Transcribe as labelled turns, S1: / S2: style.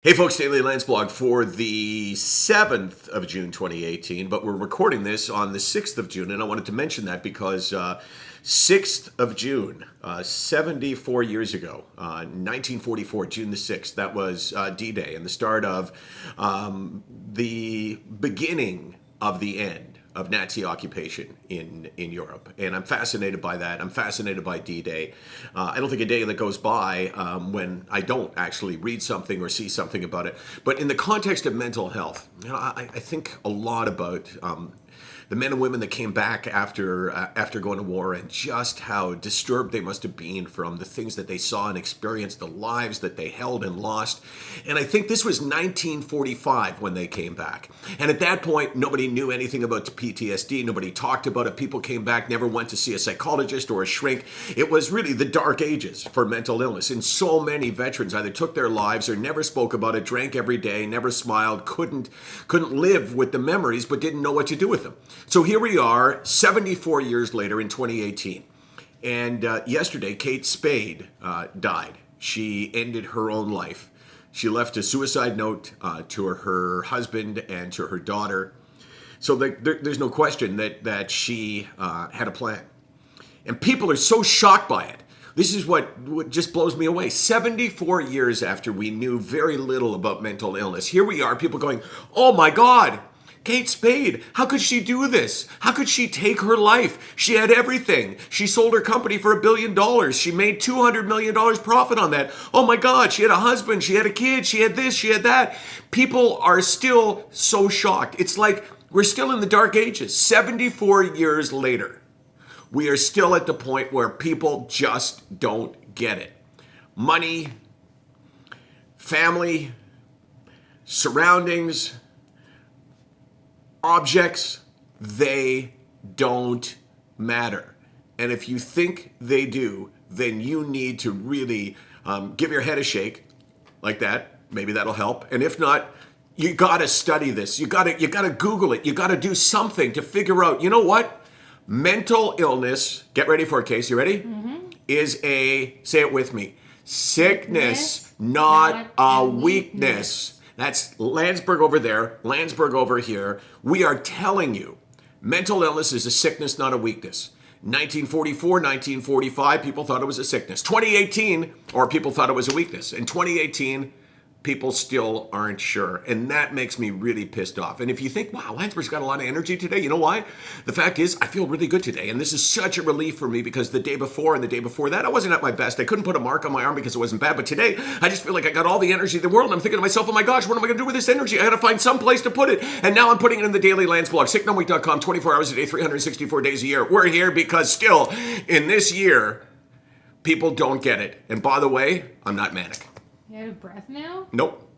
S1: Hey folks, Daily Landsblog for the 7th of June 2018, but we're recording this on the 6th of June, and I wanted to mention that because 6th of June, 74 years ago, 1944, June the 6th, that was D-Day and the start of the beginning of the end of Nazi occupation in Europe. And I'm fascinated by that. I'm fascinated by D-Day. I don't think a day that goes by when I don't actually read something or see something about it. But in the context of mental health, I think a lot about the men and women that came back after going to war and just how disturbed they must have been from the things that they saw and experienced, the lives that they held and lost. And I think this was 1945 when they came back. And at that point, nobody knew anything about PTSD. Nobody talked about it. People came back, never went to see a psychologist or a shrink. It was really the dark ages for mental illness. And so many veterans either took their lives or never spoke about it, drank every day, never smiled, couldn't live with the memories, but didn't know what to do with them. So here we are, 74 years later in 2018. And yesterday, Kate Spade died. She ended her own life. She left a suicide note to her husband and to her daughter. So there's no question that she had a plan. And people are so shocked by it. This is what just blows me away. 74 years after we knew very little about mental illness, here we are, people going, oh my God, Kate Spade, how could she do this? How could she take her life? She had everything. She sold her company for $1 billion. She made $200 million profit on that. Oh my God, she had a husband, she had a kid, she had this, she had that. People are still so shocked. It's like we're still in the dark ages. 74 years later, we are still at the point where people just don't get it. Money, family, surroundings, objects, they don't matter. And if you think they do, then you need to really give your head a shake like that. Maybe that'll help. And if not, you gotta study this. You gotta Google it. You gotta do something to figure out, you know what? Mental illness, get ready for a case, you ready? Is say it with me, sickness, not a weakness. That's Landsberg over there, Landsberg over here. We are telling you, mental illness is a sickness, not a weakness. 1944, 1945, people thought it was a sickness. 2018, or people thought it was a weakness. In 2018, people still aren't sure. And that makes me really pissed off. And if you think, wow, Landsberg's got a lot of energy today, you know why? The fact is, I feel really good today. And this is such a relief for me because the day before and the day before that, I wasn't at my best. I couldn't put a mark on my arm because it wasn't bad. But today, I just feel like I got all the energy in the world. And I'm thinking to myself, oh my gosh, what am I going to do with this energy? I got to find some place to put it. And now I'm putting it in the Daily Landsblog, SickNotWeak.com, 24 hours a day, 364 days a year. We're here because still, in this year, people don't get it. And by the way, I'm not manic.
S2: You out of breath now?
S1: Nope.